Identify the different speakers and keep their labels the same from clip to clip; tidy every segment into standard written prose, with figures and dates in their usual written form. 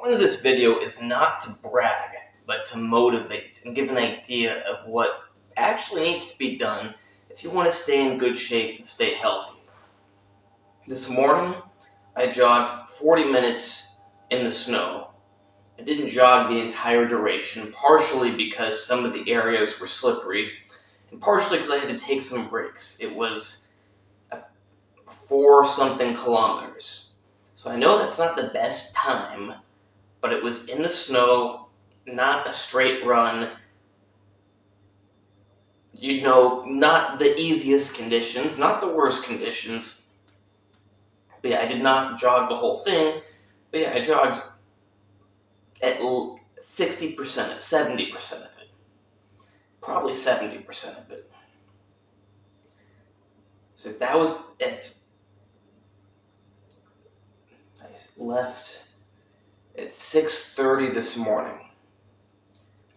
Speaker 1: point of this video is not to brag, but to motivate and give an idea of what actually needs to be done if you want to stay in good shape and stay healthy. This morning, I jogged 40 minutes in the snow. I didn't jog the entire duration, partially because some of the areas were slippery, and partially because I had to take some breaks. It was 4-something kilometers. So I know that's not the best time, but it was in the snow, not a straight run, not the easiest conditions, not the worst conditions. But yeah, I did not jog the whole thing, but yeah, I jogged at 60%, 70% of it. Probably 70% of it. So that was it. I left at 6:30 this morning.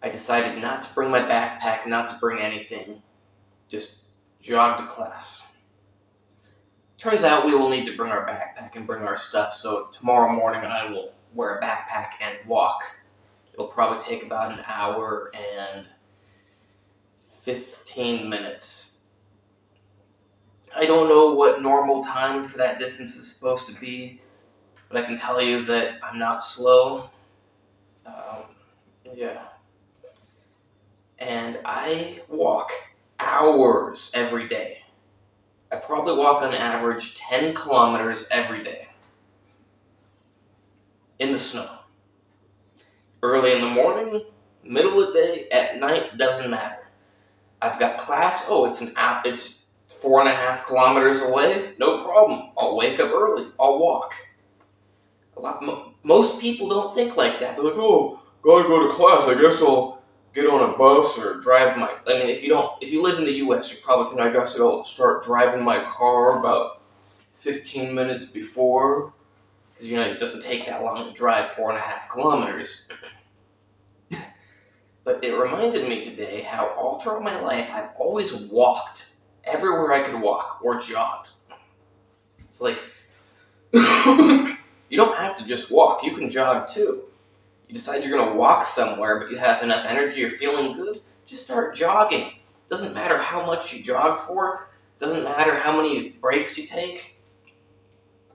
Speaker 1: I decided not to bring my backpack, not to bring anything. Just jog to class. Turns out we will need to bring our backpack and bring our stuff, so tomorrow morning I will wear a backpack and walk. It'll probably take about an hour and 15 minutes. I don't know what normal time for that distance is supposed to be, but I can tell you that I'm not slow. Yeah. And I walk hours every day. I probably walk on average 10 kilometers every day. In the snow. Early in the morning, middle of the day, at night, doesn't matter. I've got class, it's 4.5 kilometers away, no problem. I'll wake up early, I'll walk. Most people don't think like that. They're like, oh, gotta go to class, I guess I'll get on a bus or drive if you live in the US, you're probably thinking, I guess I'll start driving my car about 15 minutes before, because it doesn't take that long to drive 4.5 kilometers. But it reminded me today how all throughout my life I've always walked everywhere I could walk or jogged. It's like, you don't have to just walk, you can jog too. You decide you're going to walk somewhere, but you have enough energy, you're feeling good, just start jogging. It doesn't matter how much you jog for, it doesn't matter how many breaks you take.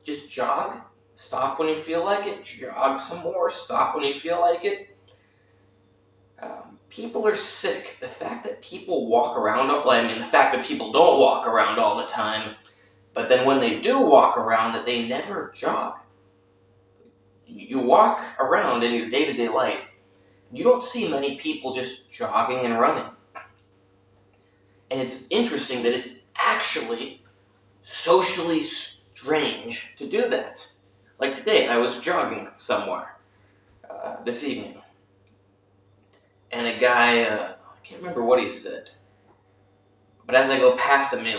Speaker 1: Just jog, stop when you feel like it, jog some more, stop when you feel like it. People are sick. The fact that people the fact that people don't walk around all the time, but then when they do walk around, that they never jog. You walk around in your day-to-day life, you don't see many people just jogging and running. And it's interesting that it's actually socially strange to do that. Like today, I was jogging somewhere this evening. And a guy, I can't remember what he said, but as I go past him, he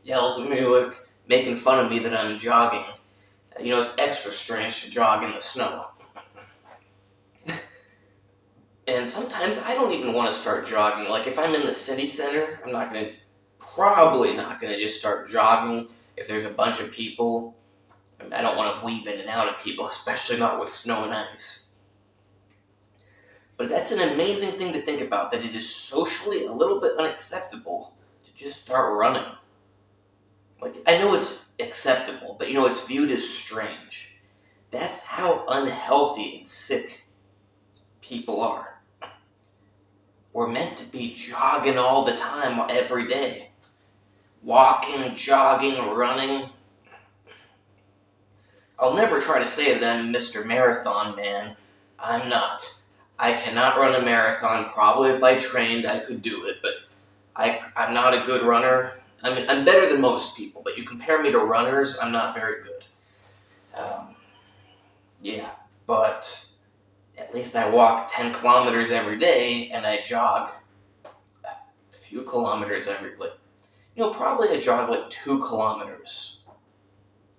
Speaker 1: yells at me, making fun of me that I'm jogging. It's extra strange to jog in the snow. And sometimes I don't even want to start jogging. If I'm in the city center, probably not going to just start jogging if there's a bunch of people. I don't want to weave in and out of people, especially not with snow and ice. But that's an amazing thing to think about, that it is socially a little bit unacceptable to just start running. I know it's acceptable, but it's viewed as strange. That's how unhealthy and sick people are. We're meant to be jogging all the time, every day. Walking, jogging, running. I'll never try to say that I'm Mr. Marathon Man. I'm not. I cannot run a marathon. Probably if I trained, I could do it, but I'm not a good runner. I'm better than most people, but you compare me to runners, I'm not very good. But at least I walk 10 kilometers every day, and I jog a few kilometers probably I jog 2 kilometers.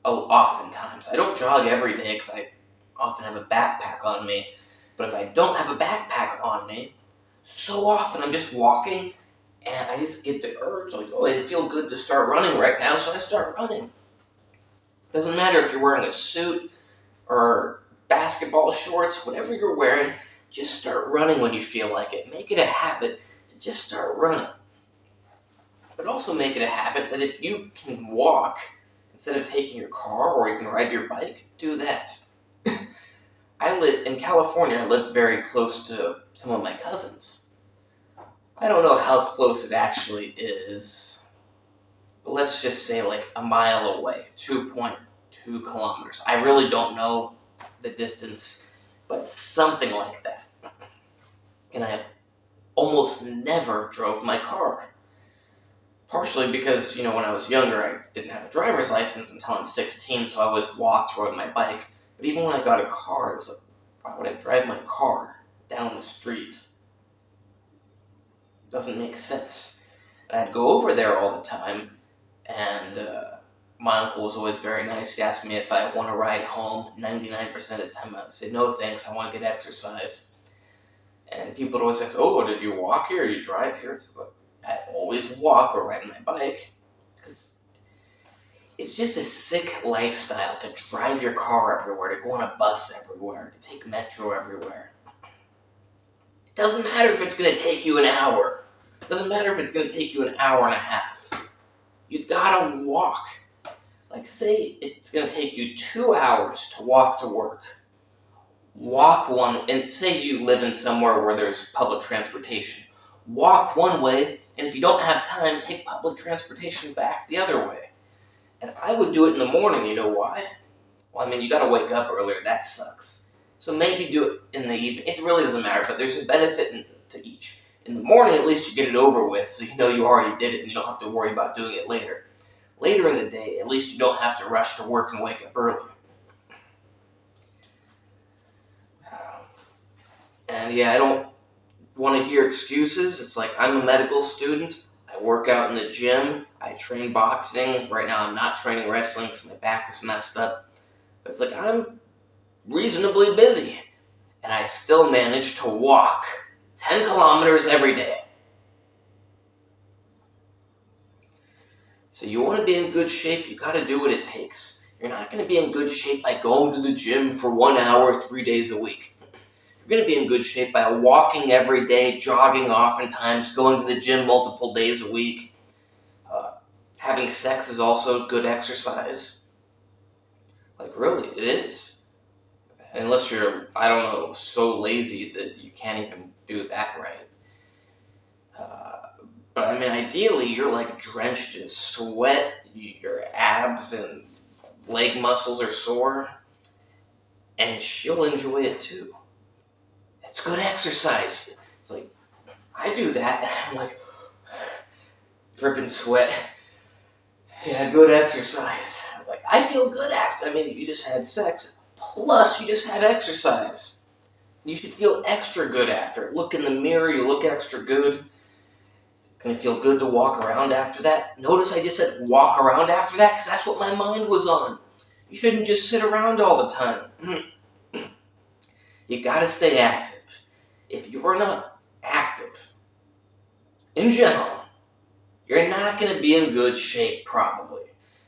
Speaker 1: Oftentimes. I don't jog every day because I often have a backpack on me. But if I don't have a backpack on me, so often I'm just walking and I just get the urge, it'd feel good to start running right now, so I start running. Doesn't matter if you're wearing a suit or basketball shorts, whatever you're wearing, just start running when you feel like it. Make it a habit to just start running. But also make it a habit that if you can walk instead of taking your car, or you can ride your bike, do that. I live in California. I lived very close to some of my cousins. I don't know how close it actually is, but let's just say like a mile away, 2.2 kilometers. I really don't know the distance, but something like that. And I almost never drove my car. Partially because, when I was younger, I didn't have a driver's license until I'm 16, so I always walked, rode my bike. But even when I got a car, it was like, why would I drive my car down the street? It doesn't make sense. And I'd go over there all the time, and my uncle was always very nice. He asked me if I want to ride home. 99% of the time I would say, no thanks, I want to get exercise. And people would always ask, oh, did you walk here or you drive here? It's like, I always walk or ride my bike, because it's just a sick lifestyle to drive your car everywhere, to go on a bus everywhere, to take metro everywhere. It doesn't matter if it's going to take you an hour. It doesn't matter if it's going to take you an hour and a half. You gotta walk. Like, say it's going to take you 2 hours to walk to work. Walk one, and say you live in somewhere where there's public transportation. Walk one way, and if you don't have time, take public transportation back the other way. And I would do it in the morning, you know why? Well, you gotta wake up earlier, that sucks. So maybe do it in the evening. It really doesn't matter, but there's a benefit to each. In the morning, at least you get it over with, so you know you already did it and you don't have to worry about doing it later. Later in the day, at least you don't have to rush to work and wake up early. And yeah, I don't want to hear excuses. It's like, I'm a medical student. I work out in the gym. I train boxing. Right now I'm not training wrestling because my back is messed up. But it's like, I'm reasonably busy. And I still manage to walk 10 kilometers every day. So you want to be in good shape, you got to do what it takes. You're not going to be in good shape by going to the gym for 1 hour, 3 days a week. You're going to be in good shape by walking every day, jogging oftentimes, going to the gym multiple days a week. Having sex is also good exercise. Like, really, it is. Unless you're, so lazy that you can't even do that right. But ideally, you're like drenched in sweat, your abs and leg muscles are sore, and she'll enjoy it too. It's good exercise. It's like, I do that, and I'm like, dripping sweat. Yeah, good exercise. Like, I feel good after. You just had sex, plus you just had exercise. You should feel extra good after it. Look in the mirror, you look extra good. It's going to feel good to walk around after that. Notice I just said walk around after that, because that's what my mind was on. You shouldn't just sit around all the time. You gotta stay active. If you're not active, in general, you're not going to be in good shape, probably.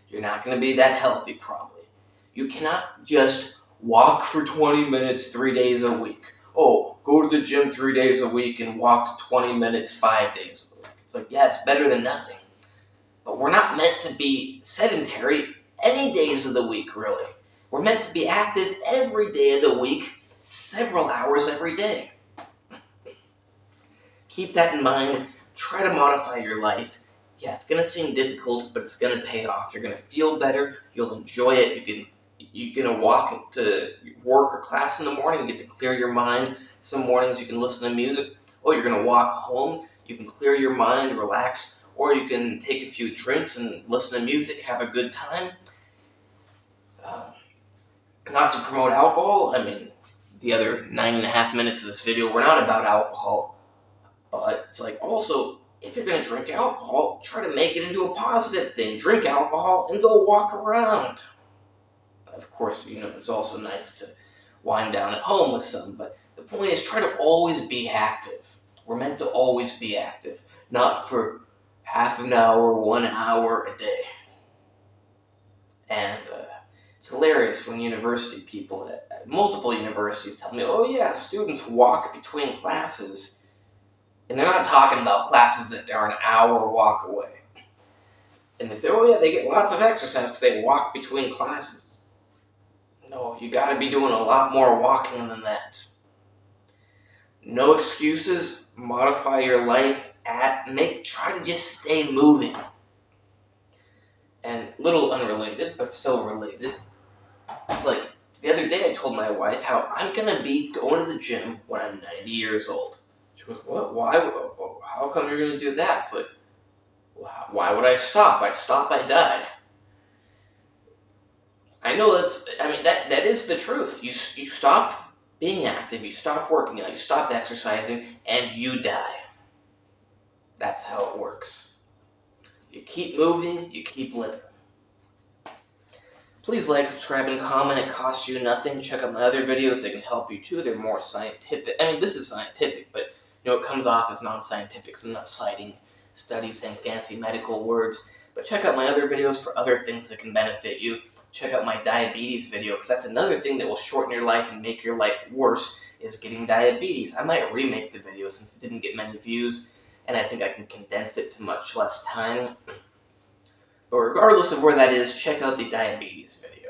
Speaker 1: You're not going to be that healthy, probably. You cannot just walk for 20 minutes 3 days a week. Oh, go to the gym 3 days a week and walk 20 minutes 5 days a week. It's like, yeah, it's better than nothing. But we're not meant to be sedentary any days of the week, really. We're meant to be active every day of the week, several hours every day. Keep that in mind. Try to modify your life. Yeah, it's going to seem difficult, but it's going to pay off. You're going to feel better. You'll enjoy it. You're going to walk to work or class in the morning. You get to clear your mind. Some mornings you can listen to music. Oh, you're going to walk home. You can clear your mind, relax. Or you can take a few drinks and listen to music, have a good time. Not to promote alcohol. The other 9.5 minutes of this video were not about alcohol. But it's like, also, if you're going to drink alcohol, try to make it into a positive thing. Drink alcohol and go walk around. Of course, it's also nice to wind down at home with some, but the point is, try to always be active. We're meant to always be active, not for half an hour, 1 hour a day. And it's hilarious when university people at multiple universities tell me, oh yeah, students walk between classes. And they're not talking about classes that are an hour walk away. And they say, oh yeah, they get lots of exercise because they walk between classes. No, you gotta be doing a lot more walking than that. No excuses, modify your life, try to just stay moving. And little unrelated, but still related, it's like, the other day I told my wife how I'm gonna be going to the gym when I'm 90 years old. She goes, what? Why? How come you're gonna do that? It's like, why would I stop? I stop, I die. I know that is the truth. You stop being active, you stop working out, you stop exercising, and you die. That's how it works. You keep moving, you keep living. Please like, subscribe, and comment. It costs you nothing. Check out my other videos. They can help you too. They're more scientific. I mean, this is scientific, but it comes off as non-scientific, so I'm not citing studies and fancy medical words. But check out my other videos for other things that can benefit you. Check out my diabetes video, because that's another thing that will shorten your life and make your life worse, is getting diabetes. I might remake the video since it didn't get many views, and I think I can condense it to much less time. But regardless of where that is, check out the diabetes video.